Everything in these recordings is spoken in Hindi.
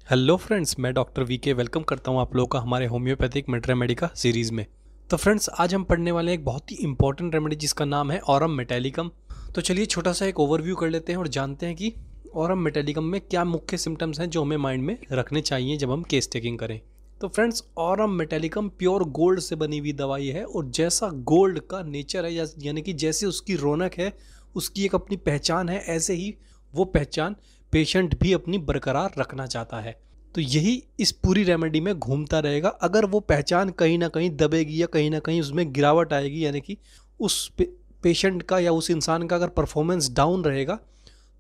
हेलो फ्रेंड्स, मैं डॉक्टर वीके वेलकम करता हूं आप लोगों का हमारे होम्योपैथिक मेड रेमेडी सीरीज़ में। तो फ्रेंड्स, आज हम पढ़ने वाले हैं एक बहुत ही इंपॉर्टेंट रेमेडी जिसका नाम है ऑरम मेटालिकम। तो चलिए छोटा सा एक ओवरव्यू कर लेते हैं और जानते हैं कि ऑरम मेटालिकम में क्या मुख्य सिम्टम्स हैं जो हमें माइंड में रखने चाहिए जब हम केस टेकिंग करें। तो friends, Aurum metallicum pure gold से बनी हुई दवाई है और जैसा गोल्ड का नेचर है यानी कि जैसे उसकी रौनक है, उसकी एक अपनी पहचान है, ऐसे ही वो पहचान पेशेंट भी अपनी बरकरार रखना चाहता है। तो यही इस पूरी रेमेडी में घूमता रहेगा। अगर वो पहचान कहीं ना कहीं दबेगी या कहीं ना कहीं उसमें गिरावट आएगी, यानी कि उस पेशेंट का या उस इंसान का अगर परफॉर्मेंस डाउन रहेगा,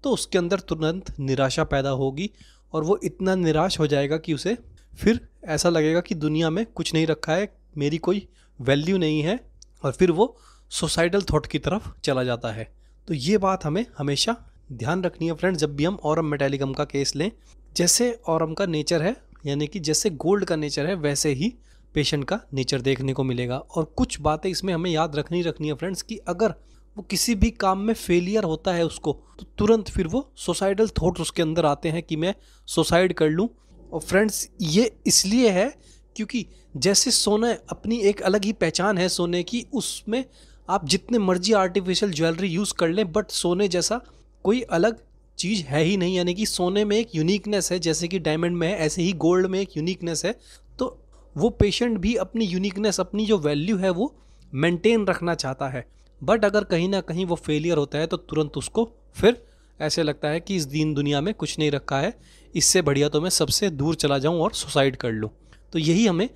तो उसके अंदर तुरंत निराशा पैदा होगी और वो इतना निराश हो जाएगा कि उसे फिर ऐसा लगेगा कि दुनिया में कुछ नहीं रखा है, मेरी कोई वैल्यू नहीं है, और फिर वो सुसाइडल थॉट की तरफ चला जाता है। तो ये बात हमें हमेशा ध्यान रखनी है फ्रेंड्स, जब भी हम ऑरम मेटालिकम का केस लें। जैसे ऑरम का नेचर है, यानी कि जैसे गोल्ड का नेचर है, वैसे ही पेशेंट का नेचर देखने को मिलेगा। और कुछ बातें इसमें हमें याद रखनी है फ्रेंड्स, कि अगर वो किसी भी काम में फेलियर होता है उसको, तो तुरंत फिर वो सुसाइडल थॉट्स उसके अंदर आते हैं कि मैं सुसाइड कर लूँ। और फ्रेंड्स, ये इसलिए है क्योंकि जैसे सोना अपनी एक अलग ही पहचान है सोने की, उसमें आप जितने मर्जी आर्टिफिशियल ज्वेलरी यूज़ कर लें, बट सोने जैसा कोई अलग चीज़ है ही नहीं। यानी कि सोने में एक यूनिकनेस है, जैसे कि डायमंड में है, ऐसे ही गोल्ड में एक यूनिकनेस है। तो वो पेशेंट भी अपनी यूनिकनेस, अपनी जो वैल्यू है, वो मेंटेन रखना चाहता है। बट अगर कहीं ना कहीं वो फेलियर होता है तो तुरंत उसको फिर ऐसे लगता है कि इस दीन दुनिया में कुछ नहीं रखा है, इससे बढ़िया तो मैं सबसे दूर चला जाऊं और सुसाइड कर लूं। तो यही हमें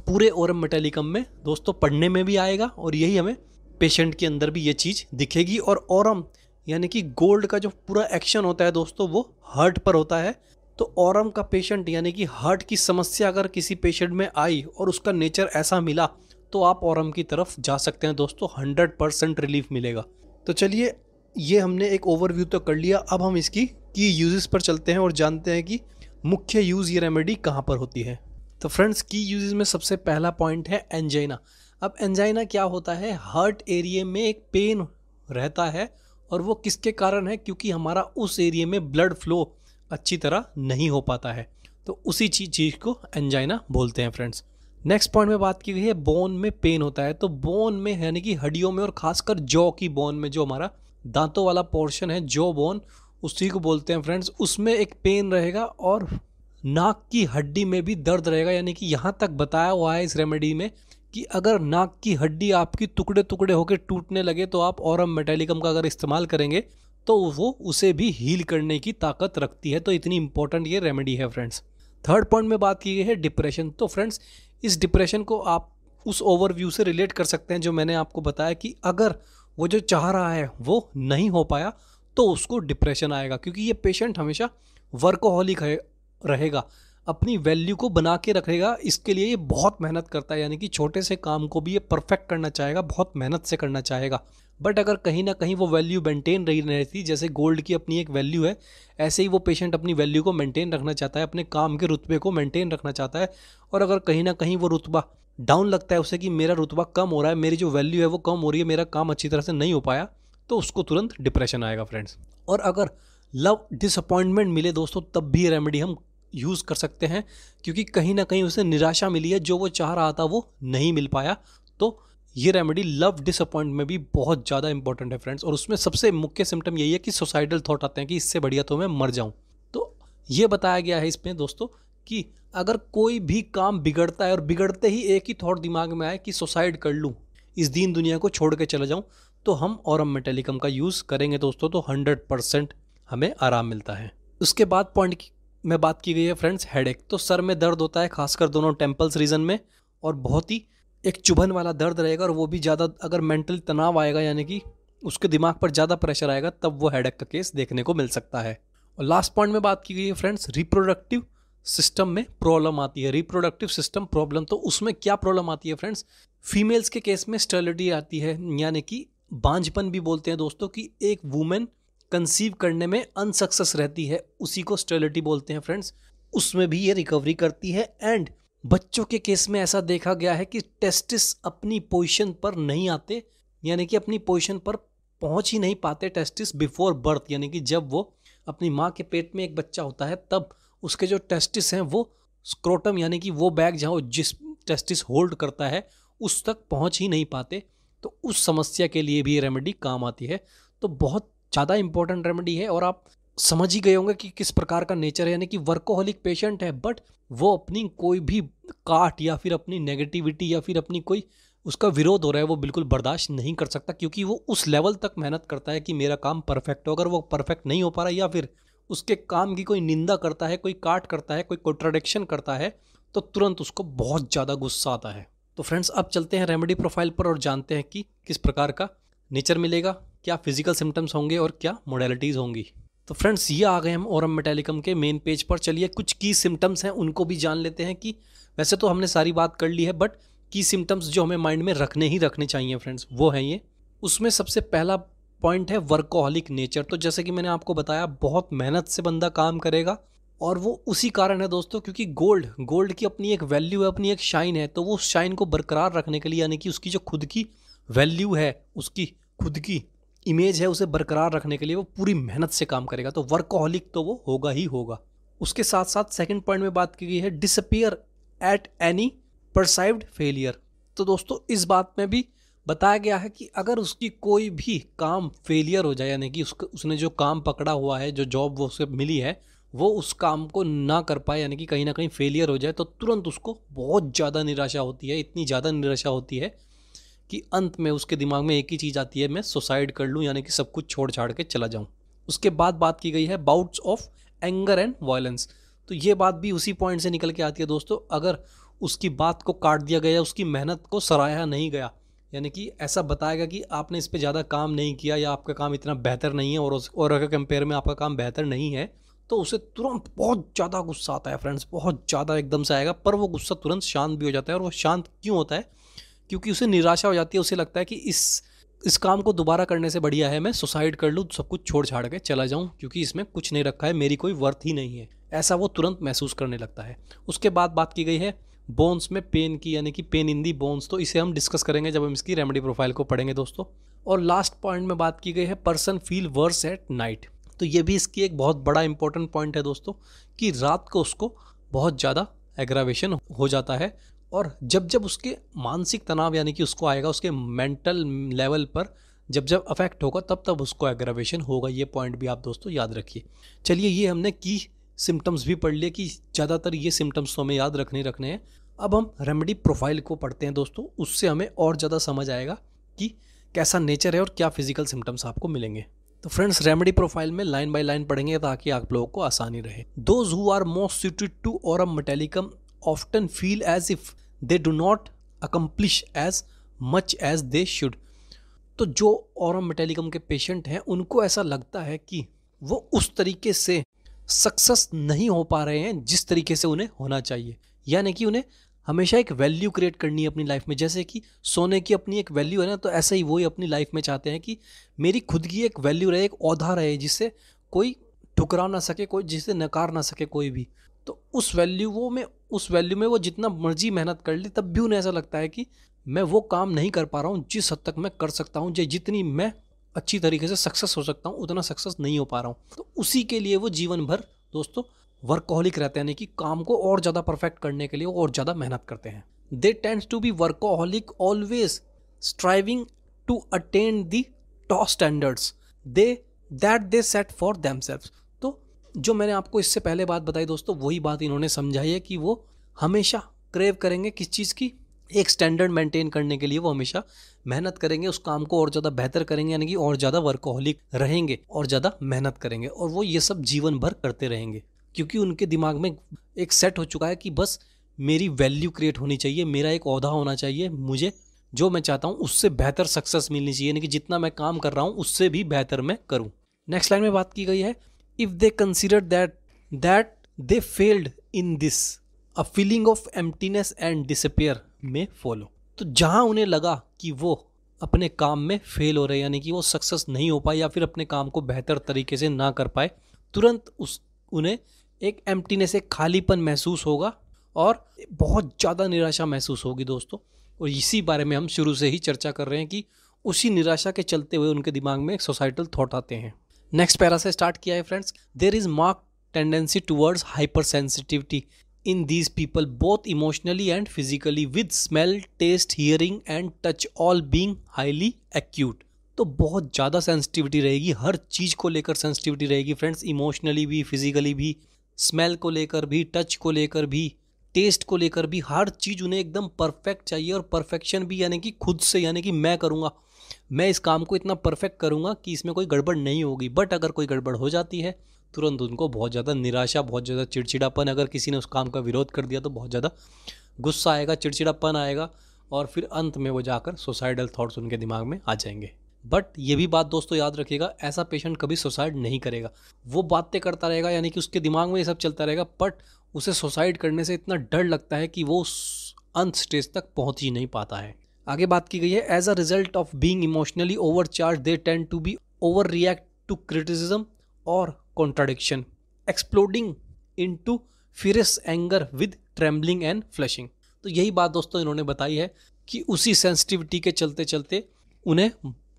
पूरे ओरम मेटालिकम में दोस्तों पढ़ने में भी आएगा, और यही हमें पेशेंट के अंदर भी ये चीज़ दिखेगी। और ओरम यानी कि गोल्ड का जो पूरा एक्शन होता है दोस्तों, वो हार्ट पर होता है। तो ऑरम का पेशेंट यानी कि हार्ट की समस्या अगर किसी पेशेंट में आई और उसका नेचर ऐसा मिला, तो आप ऑरम की तरफ जा सकते हैं दोस्तों, 100% रिलीफ मिलेगा। तो चलिए, ये हमने एक ओवरव्यू तो कर लिया, अब हम इसकी की यूजेस पर चलते हैं और जानते हैं कि मुख्य यूज़ ये रेमेडी कहाँ पर होती है। तो फ्रेंड्स, की यूजेस में सबसे पहला पॉइंट है एंजाइना। अब एंजाइना क्या होता है? हार्ट एरिया में एक पेन रहता है, और वो किसके कारण है? क्योंकि हमारा उस एरिया में ब्लड फ्लो अच्छी तरह नहीं हो पाता है। तो उसी चीज़ को एंजाइना बोलते हैं फ्रेंड्स। नेक्स्ट पॉइंट में बात की गई है बोन में पेन होता है। तो बोन में यानी कि हड्डियों में, और खासकर जॉ की बोन में, जो हमारा दांतों वाला पोर्शन है, जॉ बोन, उसी को बोलते हैं फ्रेंड्स। उसमें एक पेन रहेगा और नाक की हड्डी में भी दर्द रहेगा। यानी कि यहाँ तक बताया हुआ है इस रेमेडी में कि अगर नाक की हड्डी आपकी टुकड़े टुकड़े होकर टूटने लगे, तो आप ऑरम मेटालिकम का अगर इस्तेमाल करेंगे तो वो उसे भी हील करने की ताकत रखती है। तो इतनी इंपॉर्टेंट ये रेमेडी है फ्रेंड्स। थर्ड पॉइंट में बात की गई है डिप्रेशन। तो फ्रेंड्स, इस डिप्रेशन को आप उस ओवरव्यू से रिलेट कर सकते हैं जो मैंने आपको बताया, कि अगर वो जो चाह रहा है वो नहीं हो पाया, तो उसको डिप्रेशन आएगा। क्योंकि ये पेशेंट हमेशा वर्कोहॉलिक रहेगा, अपनी वैल्यू को बना के रखेगा, इसके लिए ये बहुत मेहनत करता है। यानी कि छोटे से काम को भी ये परफेक्ट करना चाहेगा, बहुत मेहनत से करना चाहेगा। बट अगर कहीं ना कहीं वो वैल्यू मेंटेन रही रहती, जैसे गोल्ड की अपनी एक वैल्यू है, ऐसे ही वो पेशेंट अपनी वैल्यू को मेंटेन रखना चाहता है, अपने काम के रुतबे को मेंटेन रखना चाहता है। और अगर कहीं ना कहीं वो रुतबा डाउन लगता है उसे, कि मेरा रुतबा कम हो रहा है, मेरी जो वैल्यू है वो कम हो रही है, मेरा काम अच्छी तरह से नहीं हो पाया, तो उसको तुरंत डिप्रेशन आएगा फ्रेंड्स। और अगर लव डिसअपॉइंटमेंट मिले दोस्तों, तब भी रेमेडी हम यूज़ कर सकते हैं, क्योंकि कहीं ना कहीं उसे निराशा मिली है, जो वो चाह रहा था वो नहीं मिल पाया। तो ये रेमेडी लव डिसअपॉइंट में भी बहुत ज़्यादा इंपॉर्टेंट है फ्रेंड्स। और उसमें सबसे मुख्य सिम्टम यही है कि सुसाइडल थॉट आते हैं कि इससे बढ़िया तो मैं मर जाऊं। तो ये बताया गया है इसमें दोस्तों कि अगर कोई भी काम बिगड़ता है और बिगड़ते ही एक ही थॉट दिमाग में आए कि सुसाइड कर लूँ, इस दीन दुनिया को छोड़ के चला जाऊँ, तो हम ऑरम मेटालिकम का यूज़ करेंगे दोस्तों, तो 100% हमें आराम मिलता है। उसके बाद पॉइंट में बात की गई है फ्रेंड्स हेडेक। तो सर में दर्द होता है, खासकर दोनों टेम्पल्स रीजन में, और बहुत ही एक चुभन वाला दर्द रहेगा, और वो भी ज़्यादा अगर मेंटल तनाव आएगा, यानी कि उसके दिमाग पर ज़्यादा प्रेशर आएगा, तब वो हेडेक का केस देखने को मिल सकता है। और लास्ट पॉइंट में बात की गई है फ्रेंड्स रिप्रोडक्टिव सिस्टम में प्रॉब्लम आती है। रिप्रोडक्टिव सिस्टम प्रॉब्लम, तो उसमें क्या प्रॉब्लम आती है फ्रेंड्स? फीमेल्स के केस में स्टेरिलिटी आती है, यानी कि बांझपन भी बोलते हैं दोस्तों, कि एक वुमेन कंसीव करने में अनसक्सेस रहती है, उसी को स्टेरिलिटी बोलते हैं फ्रेंड्स। उसमें भी ये रिकवरी करती है। एंड बच्चों के केस में ऐसा देखा गया है कि टेस्टिस अपनी पोजीशन पर नहीं आते, यानी कि अपनी पोजीशन पर पहुंच ही नहीं पाते टेस्टिस बिफोर बर्थ, यानी कि जब वो अपनी माँ के पेट में एक बच्चा होता है, तब उसके जो टेस्टिस हैं वो स्क्रोटम यानी कि वो बैग जहाँ जिस टेस्टिस होल्ड करता है उस तक पहुँच ही नहीं पाते। तो उस समस्या के लिए भी ये रेमेडी काम आती है। तो बहुत ज़्यादा इंपॉर्टेंट रेमेडी है और आप समझ ही गए होंगे कि किस प्रकार का नेचर है, यानी कि वर्कोहॉलिक पेशेंट है बट वो अपनी कोई भी काट या फिर अपनी नेगेटिविटी या फिर अपनी कोई उसका विरोध हो रहा है वो बिल्कुल बर्दाश्त नहीं कर सकता, क्योंकि वो उस लेवल तक मेहनत करता है कि मेरा काम परफेक्ट हो। अगर वो परफेक्ट नहीं हो पा रहा या फिर उसके काम की कोई निंदा करता है, कोई काट करता है, कोई कॉन्ट्राडिक्शन करता है तो तुरंत उसको बहुत ज़्यादा गुस्सा आता है। तो फ्रेंड्स अब चलते हैं रेमेडी प्रोफाइल पर और जानते हैं कि किस प्रकार का नेचर मिलेगा, क्या फिजिकल सिम्टम्स होंगे और क्या मोडेलिटीज़ होंगी। तो फ्रेंड्स ये आ गए हम ऑरम मेटालिकम के मेन पेज पर। चलिए कुछ की सिम्टम्स हैं उनको भी जान लेते हैं कि वैसे तो हमने सारी बात कर ली है बट की सिम्टम्स जो हमें माइंड में रखने ही रखने चाहिए फ्रेंड्स वो हैं ये। उसमें सबसे पहला पॉइंट है वर्कोहॉलिक नेचर। तो जैसे कि मैंने आपको बताया बहुत मेहनत से बंदा काम करेगा और वो उसी कारण है दोस्तों क्योंकि गोल्ड की अपनी एक वैल्यू है, अपनी एक शाइन है। तो वो शाइन को बरकरार रखने के लिए यानी कि उसकी जो खुद की वैल्यू है, उसकी खुद की इमेज है, उसे बरकरार रखने के लिए वो पूरी मेहनत से काम करेगा। तो वर्कोहॉलिक तो वो होगा ही होगा। उसके साथ साथ सेकंड पॉइंट में बात की गई है डिसअपीयर एट एनी परसाइव्ड फेलियर। तो दोस्तों इस बात में भी बताया गया है कि अगर उसकी कोई भी काम फेलियर हो जाए यानी कि उसने जो काम पकड़ा हुआ है, जो जॉब वो उसे मिली है, वो उस काम को ना कर पाए यानी कि कहीं ना कहीं फेलियर हो जाए तो तुरंत उसको बहुत ज़्यादा निराशा होती है। इतनी ज़्यादा निराशा होती है कि अंत में उसके दिमाग में एक ही चीज़ आती है, मैं सुसाइड कर लूँ यानी कि सब कुछ छोड़ छाड़ के चला जाऊँ। उसके बाद बात की गई है bouts of anger and violence. तो ये बात भी उसी पॉइंट से निकल के आती है दोस्तों। अगर उसकी बात को काट दिया गया, उसकी मेहनत को सराहा नहीं गया, यानी कि ऐसा बताएगा कि आपने इस पर ज़्यादा काम नहीं किया या आपका काम इतना बेहतर नहीं है और अगर कंपेयर में आपका काम बेहतर नहीं है तो उसे तुरंत बहुत ज़्यादा गुस्सा आता है फ्रेंड्स, बहुत ज़्यादा एकदम से आएगा। पर वो गुस्सा तुरंत शांत भी हो जाता है। और वो शांत क्यों होता है? क्योंकि उसे निराशा हो जाती है। उसे लगता है कि इस काम को दोबारा करने से बढ़िया है मैं सुसाइड कर लूँ, सब कुछ छोड़ छाड़ के चला जाऊँ, क्योंकि इसमें कुछ नहीं रखा है, मेरी कोई वर्थ ही नहीं है, ऐसा वो तुरंत महसूस करने लगता है। उसके बाद बात की गई है बोन्स में पेन की, यानी कि पेन इन दी बोन्स। तो इसे हम डिस्कस करेंगे जब हम इसकी रेमेडी प्रोफाइल को पढ़ेंगे दोस्तों। और लास्ट पॉइंट में बात की गई है person feel worse at night. तो ये भी इसकी एक बहुत बड़ा इंपॉर्टेंट पॉइंट है दोस्तों कि रात को उसको बहुत ज़्यादा एग्रावेशन हो जाता है। और जब जब उसके मानसिक तनाव यानी कि उसको आएगा, उसके मेंटल लेवल पर जब जब अफेक्ट होगा तब तब उसको एग्रावेशन होगा। ये पॉइंट भी आप दोस्तों याद रखिए। चलिए ये हमने की सिम्टम्स भी पढ़ लिए कि ज़्यादातर ये सिम्टम्स तो हमें याद रखने हैं। अब हम रेमेडी प्रोफाइल को पढ़ते हैं दोस्तों, उससे हमें और ज़्यादा समझ आएगा कि कैसा नेचर है और क्या फिजिकल सिम्टम्स आपको मिलेंगे। तो फ्रेंड्स रेमेडी प्रोफाइल में लाइन बाय लाइन पढ़ेंगे ताकि आप लोगों को आसानी रहे। Those who are most suited to aurum metallicum often feel as if they do not accomplish as much as they should. तो जो ऑरम मेटालिकम के पेशेंट हैं उनको ऐसा लगता है कि वो उस तरीके से सक्सेस नहीं हो पा रहे हैं जिस तरीके से उन्हें होना चाहिए। यानी कि उन्हें हमेशा एक वैल्यू क्रिएट करनी है अपनी लाइफ में। जैसे कि सोने की अपनी एक वैल्यू है ना, तो ऐसे ही वही अपनी लाइफ में चाहते हैं कि मेरी खुद की एक वैल्यू रहे, एक औधा रहे जिससे कोई ठुकरा ना सके, कोई जिसे नकार ना सके कोई भी। तो उस वैल्यू में वो जितना मर्जी मेहनत कर ली तब भी उन्हें ऐसा लगता है कि मैं वो काम नहीं कर पा रहा हूँ जिस हद तक मैं कर सकता हूँ, जितनी मैं अच्छी तरीके से सक्सेस हो सकता हूँ उतना सक्सेस नहीं हो पा रहा हूँ। तो उसी के लिए वो जीवन भर दोस्तों वर्कोहॉलिक रहते हैं, यानी कि काम को और ज़्यादा परफेक्ट करने के लिए वो और ज़्यादा मेहनत करते हैं। They tends to be workaholic always striving to attain the top standards that they set for themselves. तो जो मैंने आपको इससे पहले बात बताई दोस्तों वही बात इन्होंने समझाई है कि वो हमेशा क्रेव करेंगे किस चीज़ की, एक स्टैंडर्ड मेंटेन करने के लिए वो हमेशा मेहनत करेंगे, उस काम को और ज़्यादा बेहतर करेंगे, यानी कि और ज़्यादा वर्कोहॉलिक रहेंगे और ज़्यादा मेहनत करेंगे। और वो ये सब जीवन भर करते रहेंगे क्योंकि उनके दिमाग में एक सेट हो चुका है कि बस मेरी वैल्यू क्रिएट होनी चाहिए, मेरा एक ओहदा होना चाहिए, मुझे जो मैं चाहता हूँ उससे बेहतर सक्सेस मिलनी चाहिए, यानी कि जितना मैं काम कर रहा हूँ उससे भी बेहतर मैं करूँ। नेक्स्ट लाइन में बात की गई है if they consider that they failed in this a feeling of emptiness and disappear में फॉलो। तो जहाँ उन्हें लगा कि वो अपने काम में फेल हो रहे हैं, यानी कि वो सक्सेस नहीं हो पाए या फिर अपने काम को बेहतर तरीके से ना कर पाए, तुरंत उन्हें एक एम्प्टीनेस, एक खालीपन महसूस होगा और बहुत ज़्यादा निराशा महसूस होगी दोस्तों। और इसी बारे में हम शुरू से ही चर्चा कर रहे हैं कि उसी निराशा के चलते हुए उनके दिमाग में एक सोसाइटल थॉट आते हैं। नेक्स्ट पैरा से स्टार्ट किया है friends. There is mark tendency towards hypersensitivity in these people, both emotionally and physically, with smell, taste, hearing and touch all being highly acute. तो बहुत ज़्यादा सेंसिटिविटी रहेगी, हर चीज़ को लेकर सेंसिटिविटी रहेगी फ्रेंड्स, इमोशनली भी, फिजिकली भी, स्मेल को लेकर भी, टच को लेकर भी, टेस्ट को लेकर भी, हर चीज़ उन्हें एकदम परफेक्ट चाहिए। और परफेक्शन भी यानी कि खुद से, यानी कि मैं करूँगा, मैं इस काम को इतना परफेक्ट करूँगा कि इसमें कोई गड़बड़ नहीं होगी। बट अगर कोई गड़बड़ हो जाती है तुरंत उनको बहुत ज़्यादा निराशा, बहुत ज़्यादा चिड़चिड़ापन, अगर किसी ने उस काम का विरोध कर दिया तो बहुत ज़्यादा गुस्सा आएगा, चिड़चिड़ापन आएगा और फिर अंत में वो जाकर सुसाइडल थॉट्स उनके दिमाग में आ जाएंगे। बट ये भी बात दोस्तों याद रखिएगा, ऐसा पेशेंट कभी सुसाइड नहीं करेगा, वो बातें करता रहेगा, यानी कि उसके दिमाग में ये सब चलता रहेगा, बट उसे सुसाइड करने से इतना डर लगता है कि वो उस अंत स्टेज तक पहुंच ही नहीं पाता है। आगे बात की गई है, as a result of being emotionally overcharge they tend to be over react to criticism और contradiction, exploding into fierce anger with trembling and flushing. तो यही बात दोस्तों इन्होंने बताई है कि उसी सेंसिटिविटी के चलते चलते उन्हें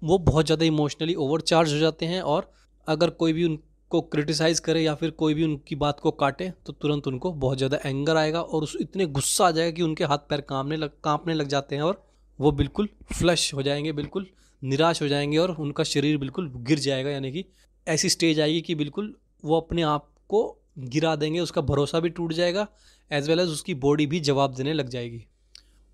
वो बहुत ज़्यादा इमोशनली ओवरचार्ज हो जाते हैं, और अगर कोई भी उनको क्रिटिसाइज़ करे या फिर कोई भी उनकी बात को काटे तो तुरंत उनको बहुत ज़्यादा एंगर आएगा और उस इतने गुस्सा आ जाएगा कि उनके हाथ पैर कांपने लग जाते हैं और वो बिल्कुल फ्लश हो जाएंगे, बिल्कुल निराश हो जाएंगे और उनका शरीर बिल्कुल गिर जाएगा, यानी कि ऐसी स्टेज आएगी कि बिल्कुल वो अपने आप को गिरा देंगे, उसका भरोसा भी टूट जाएगा, एज वेल एज उसकी बॉडी भी जवाब देने लग जाएगी।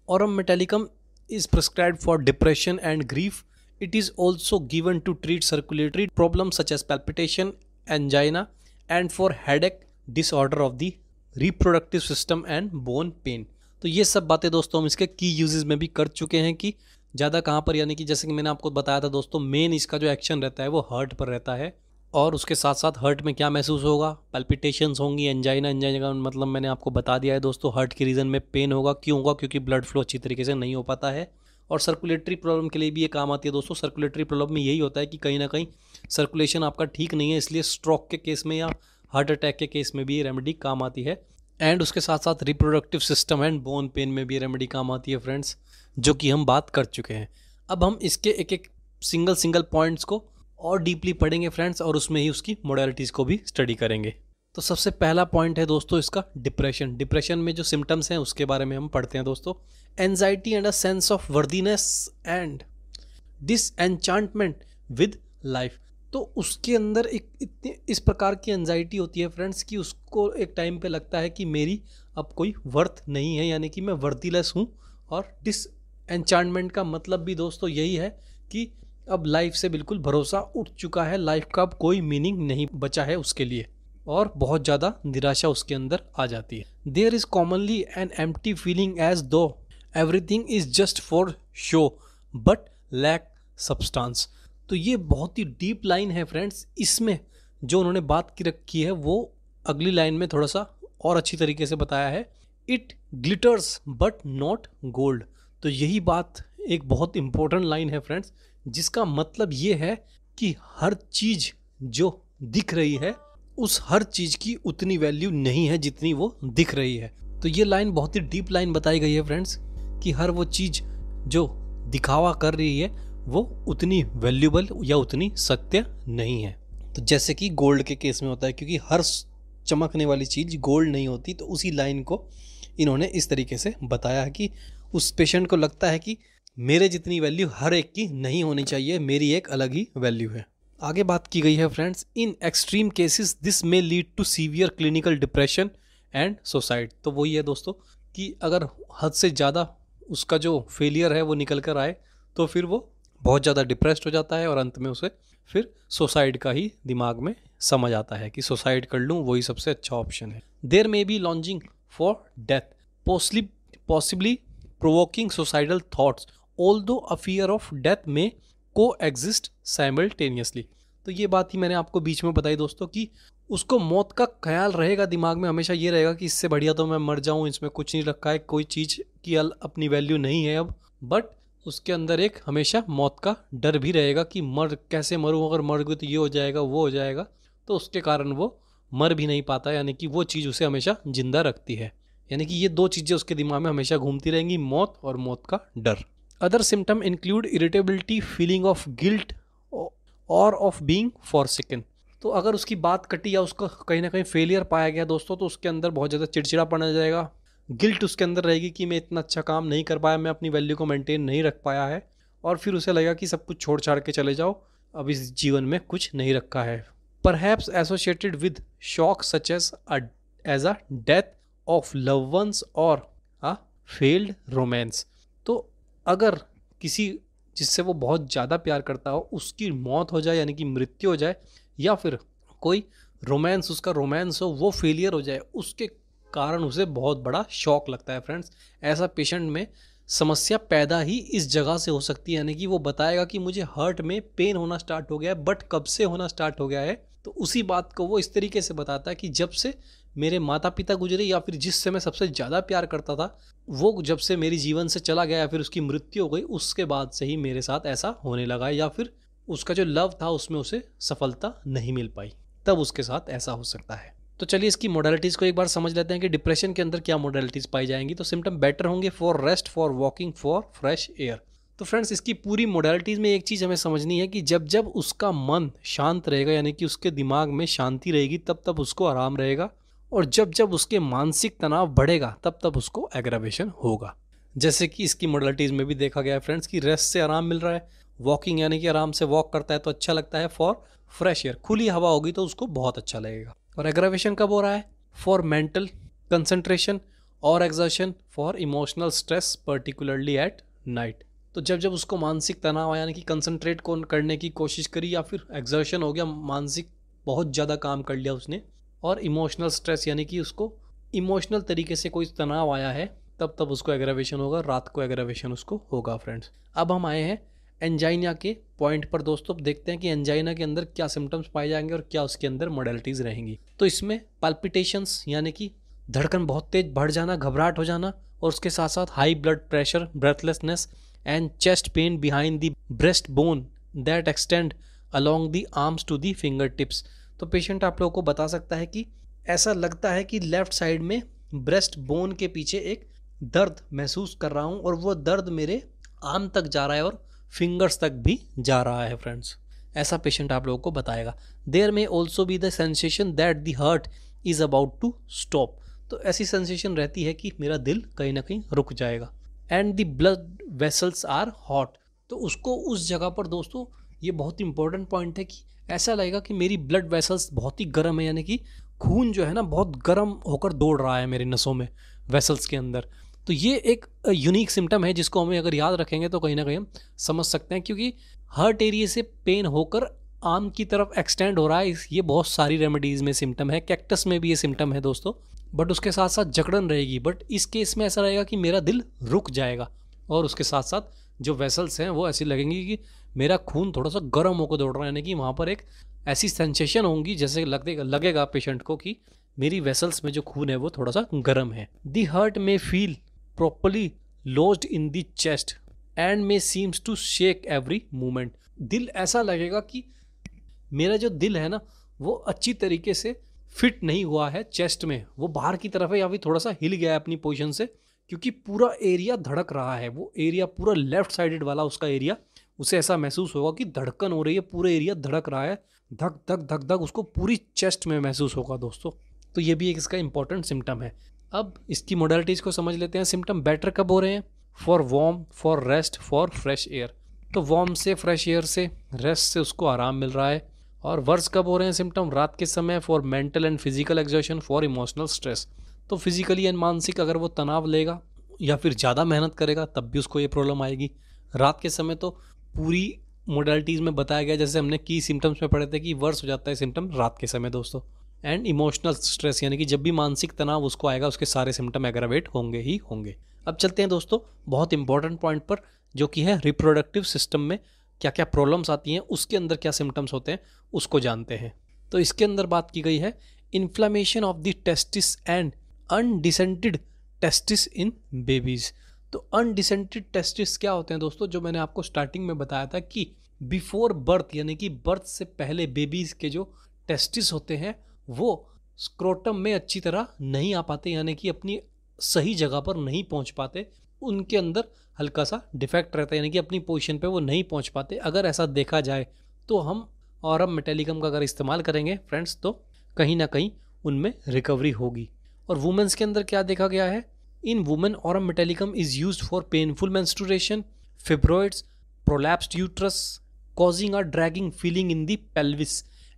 Aurum metallicum is prescribed for depression and grief. It is also given to treat circulatory problems such as palpitation, angina, and for headache, disorder of the reproductive system and bone pain। तो ये सब बातें दोस्तों हम इसके की यूजेस में भी कर चुके हैं कि ज़्यादा कहाँ पर, यानी कि जैसे कि मैंने आपको बताया था दोस्तों, मेन इसका जो एक्शन रहता है वो हार्ट पर रहता है, और उसके साथ साथ हार्ट में क्या महसूस होगा, पैल्पिटेशंस होंगी, एंजाइना का मतलब मैंने आपको बता दिया है दोस्तों, हार्ट के रीजन में पेन होगा, क्यों होगा, क्योंकि ब्लड फ्लो अच्छी तरीके से नहीं हो पाता है। और सर्कुलेटरी प्रॉब्लम के लिए भी ये काम आती है दोस्तों। सर्कुलेटरी प्रॉब्लम में यही होता है कि कहीं ना कहीं सर्कुलेशन आपका ठीक नहीं है, इसलिए स्ट्रोक के केस में या हार्ट अटैक के केस में भी ये रेमेडी काम आती है। एंड उसके साथ साथ reproductive system and bone pen में भी ये रेमेडी काम आती है फ्रेंड्स, जो कि हम बात कर चुके हैं। अब हम इसके एक एक सिंगल पॉइंट्स को और डीपली पढ़ेंगे फ्रेंड्स, और उसमें ही उसकी मोडालिटीज़ को भी स्टडी करेंगे। तो सबसे पहला पॉइंट है दोस्तों इसका डिप्रेशन। डिप्रेशन में जो सिम्टम्स हैं उसके बारे में हम पढ़ते हैं दोस्तों। Anxiety and a sense of weariness and disenchantment with life. तो उसके अंदर एक इतनी इस प्रकार की एंजाइटी होती है फ्रेंड्स कि उसको एक टाइम पे लगता है कि मेरी अब कोई वर्थ नहीं है, यानी कि मैं वर्दीलेस हूँ। और डिसएन्चांटमेंट का मतलब भी दोस्तों यही है कि अब लाइफ से बिल्कुल भरोसा उठ चुका है, लाइफ का अब कोई मीनिंग नहीं बचा है उसके लिए, और बहुत ज़्यादा निराशा उसके अंदर आ जाती है। There is commonly an empty feeling as though everything is just for show but lack substance. तो ये बहुत ही डीप लाइन है फ्रेंड्स। इसमें जो उन्होंने बात की रखी है वो अगली लाइन में थोड़ा सा और अच्छी तरीके से बताया है। It glitters but not gold. तो यही बात एक बहुत इंपॉर्टेंट लाइन है फ्रेंड्स, जिसका मतलब ये है कि हर चीज़ जो दिख रही है उस हर चीज़ की उतनी वैल्यू नहीं है जितनी वो दिख रही है। तो ये लाइन बहुत ही डीप लाइन बताई गई है फ्रेंड्स कि हर वो चीज़ जो दिखावा कर रही है वो उतनी वैल्यूबल या उतनी सत्य नहीं है। तो जैसे कि गोल्ड के केस में होता है, क्योंकि हर चमकने वाली चीज़ गोल्ड नहीं होती। तो उसी लाइन को इन्होंने इस तरीके से बताया है कि उस पेशेंट को लगता है कि मेरे जितनी वैल्यू हर एक की नहीं होनी चाहिए, मेरी एक अलग ही वैल्यू है। आगे बात की गई है friends, in extreme cases this may lead to severe clinical depression and suicide. तो वही है दोस्तों कि अगर हद से ज़्यादा उसका जो फेलियर है वो निकल कर आए तो फिर वो बहुत ज़्यादा डिप्रेस्ड हो जाता है और अंत में उसे फिर सुसाइड का ही दिमाग में समझ आता है कि सुसाइड कर लूँ, वही सबसे अच्छा ऑप्शन है। There may be longing for death possibly provoking suicidal thoughts although a fear of death may को एग्जिस्ट साइमल्टेनियसली। तो ये बात ही मैंने आपको बीच में बताई दोस्तों कि उसको मौत का ख्याल रहेगा दिमाग में, हमेशा ये रहेगा कि इससे बढ़िया तो मैं मर जाऊं, इसमें कुछ नहीं रखा है, कोई चीज़ की अपनी वैल्यू नहीं है अब। बट उसके अंदर एक हमेशा मौत का डर भी रहेगा कि कैसे मरूं, अगर मर गई तो ये हो जाएगा वो हो जाएगा। तो उसके कारण वो मर भी नहीं पाता, यानी कि वो चीज़ उसे हमेशा जिंदा रखती है। यानी कि ये दो चीज़ें उसके दिमाग में हमेशा घूमती रहेंगी, मौत और मौत का डर। Other symptom include irritability, feeling of guilt और ऑफ बीइंग फॉरसिकन। तो अगर उसकी बात कटी या उसका कहीं ना कहीं फेलियर पाया गया दोस्तों, तो उसके अंदर बहुत ज़्यादा चिड़चिड़ापन आ जाएगा, गिल्ट उसके अंदर रहेगी कि मैं इतना अच्छा काम नहीं कर पाया, मैं अपनी वैल्यू को मेंटेन नहीं रख पाया है, और फिर उसे लगेगा कि सब कुछ छोड़ छाड़ के चले जाओ, अब इस जीवन में कुछ नहीं रखा है। Perhaps associated with shock such as a death of love once or a failed romance. तो अगर किसी जिससे वो बहुत ज़्यादा प्यार करता हो उसकी मौत हो जाए, यानी कि मृत्यु हो जाए, या फिर कोई रोमांस, उसका रोमांस हो वो फेलियर हो जाए, उसके कारण उसे बहुत बड़ा शॉक लगता है फ्रेंड्स। ऐसा पेशेंट में समस्या पैदा ही इस जगह से हो सकती है, यानी कि वो बताएगा कि मुझे हर्ट में पेन होना स्टार्ट हो गया है, बट कब से होना स्टार्ट हो गया है, तो उसी बात को वो इस तरीके से बताता है कि जब से मेरे माता पिता गुजरे, या फिर जिससे मैं सबसे ज़्यादा प्यार करता था वो जब से मेरी जीवन से चला गया या फिर उसकी मृत्यु हो गई, उसके बाद से ही मेरे साथ ऐसा होने लगा है, या फिर उसका जो लव था उसमें उसे सफलता नहीं मिल पाई, तब उसके साथ ऐसा हो सकता है। तो चलिए इसकी मोडालिटीज़ को एक बार समझ लेते हैं कि डिप्रेशन के अंदर क्या मोडालिटीज़ पाई जाएंगी। तो सिम्टम बेटर होंगे for rest, for walking, for fresh air. तो फ्रेंड्स इसकी पूरी मोडालिटीज़ में एक चीज़ हमें समझनी है कि जब जब उसका मन शांत रहेगा, यानी कि उसके दिमाग में शांति रहेगी, तब तब उसको आराम रहेगा, और जब जब उसके मानसिक तनाव बढ़ेगा तब तब उसको एग्रावेशन होगा। जैसे कि इसकी मोडालिटीज़ में भी देखा गया है फ्रेंड्स कि रेस्ट से आराम मिल रहा है, वॉकिंग यानी कि आराम से वॉक करता है तो अच्छा लगता है, फॉर फ्रेश एयर खुली हवा होगी तो उसको बहुत अच्छा लगेगा। और एग्रावेशन कब हो रहा है? फॉर मेंटल कंसंट्रेशन और exertion, for emotional stress particularly at night. तो जब जब उसको मानसिक तनाव आया, यानी कि कंसंट्रेट करने की कोशिश करी, या फिर एग्जर्शन हो गया, मानसिक बहुत ज़्यादा काम कर लिया उसने, और इमोशनल स्ट्रेस यानी कि उसको इमोशनल तरीके से कोई तनाव आया है, तब तब उसको एग्रावेशन होगा, रात को एग्रावेशन उसको होगा फ्रेंड्स। अब हम आए हैं एंजाइना के पॉइंट पर दोस्तों। देखते हैं कि एंजाइना के अंदर क्या सिम्टम्स पाए जाएंगे और क्या उसके अंदर मॉडलिटीज़ रहेंगी। तो इसमें पाल्पिटेशंस यानी कि धड़कन बहुत तेज बढ़ जाना, घबराहट हो जाना, और उसके साथ साथ high blood pressure, breathlessness and chest pain behind the breastbone that extend along the arms to the fingertips. तो पेशेंट आप लोगों को बता सकता है कि ऐसा लगता है कि लेफ्ट साइड में ब्रेस्ट बोन के पीछे एक दर्द महसूस कर रहा हूँ, और वो दर्द मेरे आर्म तक जा रहा है और फिंगर्स तक भी जा रहा है फ्रेंड्स। ऐसा पेशेंट आप लोगों को बताएगा। There may also be the sensation that the heart is about to stop. तो ऐसी सेंसेशन रहती है कि मेरा दिल कहीं ना कहीं रुक जाएगा। And the blood vessels are hot. तो उसको उस जगह पर दोस्तों, ये बहुत इंपॉर्टेंट पॉइंट है कि ऐसा लगेगा कि मेरी ब्लड वेसल्स बहुत ही गर्म है, यानी कि खून जो है ना बहुत गर्म होकर दौड़ रहा है मेरी नसों में, वेसल्स के अंदर। तो ये एक यूनिक सिम्टम है जिसको हमें अगर याद रखेंगे तो कहीं ना कहीं हम समझ सकते हैं, क्योंकि हार्ट एरिया से पेन होकर आर्म की तरफ एक्सटेंड हो रहा है। ये बहुत सारी रेमेडीज़ में सिम्टम है, कैक्टस में भी ये सिम्टम है दोस्तों, बट उसके साथ साथ जकड़न रहेगी। बट इस केस में ऐसा रहेगा कि मेरा दिल रुक जाएगा, और उसके साथ साथ जो वेसल्स हैं वो ऐसी लगेंगी कि मेरा खून थोड़ा सा गर्म होकर दौड़ रहा है, यानी कि वहाँ पर एक ऐसी सेंसेशन होंगी जैसे लगेगा पेशेंट को कि मेरी वेसल्स में जो खून है वो थोड़ा सा गर्म है। The heart may feel properly lodged in the chest and may seems to shake every movement. दिल ऐसा लगेगा कि मेरा जो दिल है ना वो अच्छी तरीके से फिट नहीं हुआ है चेस्ट में, वो बाहर की तरफ है या फिर थोड़ा सा हिल गया है अपनी पोजीशन से, क्योंकि पूरा एरिया धड़क रहा है। वो एरिया पूरा लेफ्ट साइडेड वाला उसका एरिया, उसे ऐसा महसूस होगा कि धड़कन हो रही है, पूरा एरिया धड़क रहा है, धक धक धक धक उसको पूरी चेस्ट में महसूस होगा दोस्तों। तो ये भी एक इसका इंपॉर्टेंट सिम्टम है। अब इसकी मोडालिटीज़ को समझ लेते हैं। सिम्टम बेटर कब हो रहे हैं? For warm, for rest, for fresh air. तो वार्म से, फ्रेश एयर से, रेस्ट से उसको आराम मिल रहा है। और वर्स कब हो रहे हैं सिम्टम? रात के समय, for mental and physical exertion, for emotional stress. तो फिजिकली एंड मानसिक अगर वो तनाव लेगा या फिर ज़्यादा मेहनत करेगा तब भी उसको ये प्रॉब्लम आएगी। रात के समय तो पूरी मोडालिटीज़ में बताया गया, जैसे हमने की सिम्टम्स में पढ़े थे कि वर्स हो जाता है सिम्टम रात के समय दोस्तों। एंड इमोशनल स्ट्रेस यानी कि जब भी मानसिक तनाव उसको आएगा उसके सारे सिम्टम एग्रावेट होंगे ही होंगे। अब चलते हैं दोस्तों बहुत इंपॉर्टेंट पॉइंट पर, जो कि है रिप्रोडक्टिव सिस्टम में क्या क्या प्रॉब्लम्स आती हैं, उसके अंदर क्या सिम्टम्स होते हैं उसको जानते हैं। तो इसके अंदर बात की गई है inflammation of the testis and undescended testis in babies. तो अनडिसेंटेड टेस्टिस क्या होते हैं दोस्तों? जो मैंने आपको स्टार्टिंग में बताया था कि बिफोर बर्थ यानी कि बर्थ से पहले बेबीज़ के जो टेस्टिस होते हैं वो स्क्रोटम में अच्छी तरह नहीं आ पाते, यानी कि अपनी सही जगह पर नहीं पहुंच पाते, उनके अंदर हल्का सा डिफेक्ट रहता है, यानी कि अपनी पोजीशन पे वो नहीं पहुंच पाते। अगर ऐसा देखा जाए तो हम ऑरम मेटालिकम का अगर इस्तेमाल करेंगे फ्रेंड्स तो कहीं ना कहीं उनमें रिकवरी होगी। और वुमेन्स के अंदर क्या देखा गया है, in women aurum metallicum is used for painful menstruation, fibroids, prolapsed uterus causing a dragging feeling in the pelvis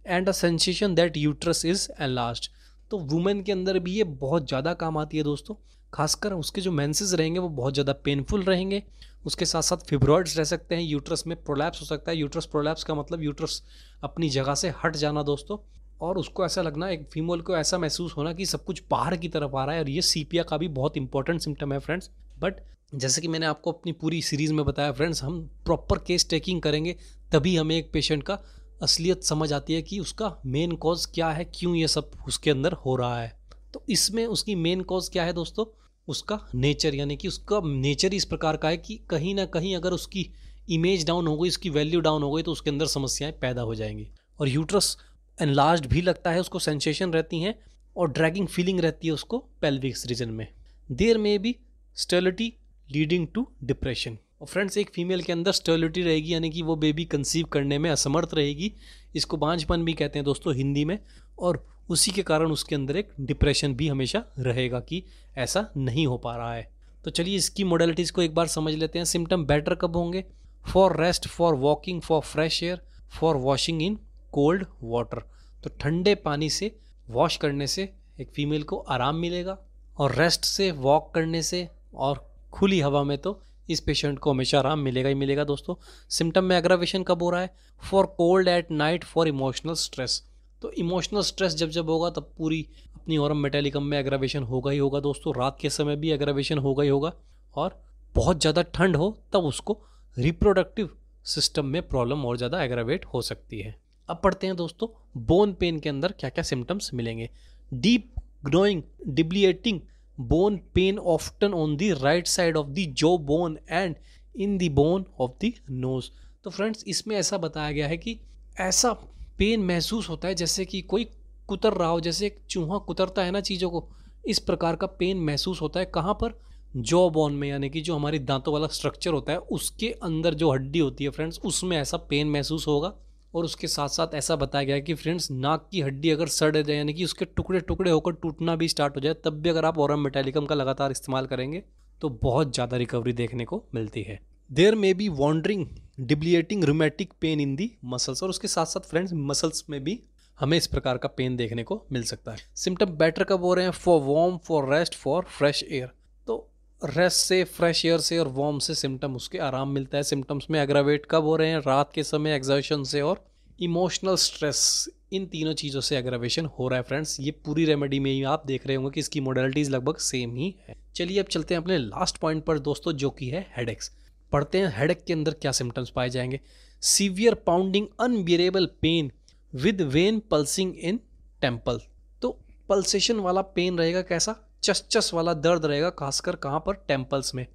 and a sensation that uterus is enlarged। तो वुमेन के अंदर भी ये बहुत ज़्यादा काम आती है दोस्तों, खासकर उसके जो मेंसेस रहेंगे वो बहुत ज़्यादा पेनफुल रहेंगे। उसके साथ साथ फिब्रॉइड्स रह सकते हैं, यूट्रस में प्रोलैप्स हो सकता है। यूट्रस प्रोलैप्स का मतलब यूट्रस अपनी जगह से हट जाना दोस्तों, और उसको ऐसा लगना, एक फीमेल को ऐसा महसूस होना कि सब कुछ बाहर की तरफ आ रहा है। और ये सीपिया का भी बहुत इंपॉर्टेंट सिम्टम है फ्रेंड्स। बट जैसे कि मैंने आपको अपनी पूरी सीरीज़ में बताया फ्रेंड्स, हम प्रॉपर केस टेकिंग करेंगे तभी हमें एक पेशेंट का असलियत समझ आती है कि उसका मेन कॉज क्या है, क्यों ये सब उसके अंदर हो रहा है। तो इसमें उसकी मेन कॉज क्या है दोस्तों, उसका नेचर, यानी कि उसका नेचर इस प्रकार का है कि कहीं ना कहीं अगर उसकी इमेज डाउन हो गई, उसकी वैल्यू डाउन हो गई तो उसके अंदर समस्याएं पैदा हो जाएंगी। और यूट्रस एनलार्ज्ड भी लगता है, उसको सेंसेशन रहती हैं और ड्रैगिंग फीलिंग रहती है उसको पेल्विक रीजन में। There may be sterility leading to depression. और फ्रेंड्स एक फीमेल के अंदर स्टेरिलिटी रहेगी, यानी कि वो बेबी कंसीव करने में असमर्थ रहेगी। इसको बांझपन भी कहते हैं दोस्तों हिंदी में। और उसी के कारण उसके अंदर एक डिप्रेशन भी हमेशा रहेगा कि ऐसा नहीं हो पा रहा है। तो चलिए इसकी मोडेलिटीज़ को एक बार समझ लेते हैं। सिम्टम बेटर कब होंगे, for rest, for walking, for fresh air, for washing in cold water. तो ठंडे पानी से वॉश करने से एक फीमेल को आराम मिलेगा, और रेस्ट से, वॉक करने से और खुली हवा में तो इस पेशेंट को हमेशा आराम मिलेगा ही मिलेगा दोस्तों। सिम्टम में एग्रावेशन कब हो रहा है, for cold at night, for emotional stress. तो इमोशनल स्ट्रेस जब जब होगा तब पूरी अपनी ऑरम मेटालिकम में एग्रावेशन होगा ही होगा दोस्तों। रात के समय भी एग्रावेशन होगा ही होगा, और बहुत ज़्यादा ठंड हो तब उसको रिप्रोडक्टिव सिस्टम में प्रॉब्लम और ज़्यादा एग्रावेट हो सकती है। अब पढ़ते हैं दोस्तों बोन पेन के अंदर क्या क्या सिम्टम्स मिलेंगे। Deep gnawing, debilitating bone pain often on the right side of the jaw bone and in the bone of the nose। तो फ्रेंड्स इसमें ऐसा बताया गया है कि ऐसा पेन महसूस होता है जैसे कि कोई कुतर रहा हो, जैसे एक चूहा कुतरता है ना चीज़ों को, इस प्रकार का पेन महसूस होता है। कहाँ पर, जॉ बोन में, यानी कि जो हमारी दांतों वाला स्ट्रक्चर होता है उसके अंदर जो हड्डी होती है फ्रेंड्स, उसमें ऐसा पेन महसूस होगा। और उसके साथ साथ ऐसा बताया गया है कि फ्रेंड्स नाक की हड्डी अगर सड़ जाए, यानी कि उसके टुकड़े टुकड़े होकर टूटना भी स्टार्ट हो जाए, तब भी अगर आप ऑरम मेटालिकम का लगातार इस्तेमाल करेंगे तो बहुत ज़्यादा रिकवरी देखने को मिलती है। There may be wandering, debilitating rheumatic pain in the muscles. और उसके साथ साथ फ्रेंड्स मसल्स में भी हमें इस प्रकार का पेन देखने को मिल सकता है। सिम्टम बेटर कब हो रहे हैं, for warm, for rest, for fresh air. तो रेस्ट से, फ्रेश एयर से और वार्म से सिम्टम उसके आराम मिलता है। सिम्टम्स में एग्रावेट कब हो रहे हैं, रात के समय एक्सर्शन से और इमोशनल स्ट्रेस, इन तीनों चीज़ों से एग्रावेशन हो रहा है फ्रेंड्स। ये पूरी रेमेडी में ही आप देख रहे होंगे कि इसकी मॉडलिटीज़ लगभग सेम ही है। चलिए अब चलते हैं अपने लास्ट पॉइंट पर दोस्तों, जो कि है हेडेक्स। पढ़ते हैं हेडेक के अंदर क्या सिम्टम्स पाए जाएंगे। Severe pounding, unbearable pain with vein pulsing in temple. तो पल्सेशन वाला पेन रहेगा, कैसा, चस वाला दर्द रहेगा, खासकर कहाँ पर, टेम्पल्स में।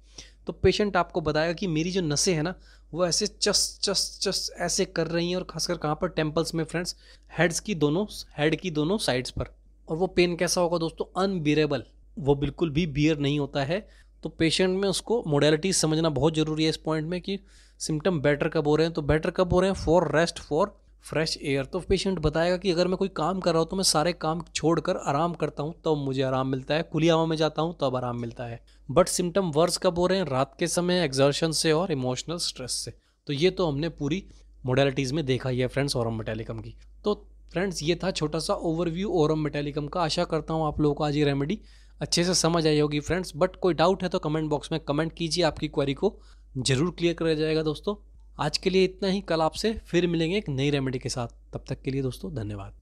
तो पेशेंट आपको बताएगा कि मेरी जो नसें हैं ना वो ऐसे चस ऐसे कर रही हैं, और खासकर कहाँ पर, टेम्पल्स में फ्रेंड्स, हेड की दोनों साइड्स पर। और वो पेन कैसा होगा दोस्तों, अनबियरेबल, वो बिल्कुल भी बियर नहीं होता है। तो पेशेंट में उसको मोडेलिटीज समझना बहुत ज़रूरी है इस पॉइंट में कि सिम्टम बेटर कब हो रहे हैं। तो बेटर कब हो रहे हैं, for rest, for fresh air. तो पेशेंट बताएगा कि अगर मैं कोई काम कर रहा हूँ तो मैं सारे काम छोड़कर आराम करता हूँ तब मुझे आराम मिलता है, खुली हवा में जाता हूँ तब आराम मिलता है। बट सिम्टम वर्स कब हो रहे हैं, रात के समय, एक्सर्शन से और इमोशनल स्ट्रेस से। तो ये तो हमने पूरी मोडेलिटीज़ में देखा ही है फ्रेंड्स ऑरम मेटालिकम की। तो फ्रेंड्स ये था छोटा सा ओवरव्यू ऑरम मेटालिकम का। आशा करता हूँ आप लोगों को आज ये रेमेडी अच्छे से समझ आई होगी फ्रेंड्स। बट कोई डाउट है तो कमेंट बॉक्स में कमेंट कीजिए, आपकी क्वेरी को जरूर क्लियर किया जाएगा दोस्तों। आज के लिए इतना ही, कल आपसे फिर मिलेंगे एक नई रेमेडी के साथ। तब तक के लिए दोस्तों धन्यवाद।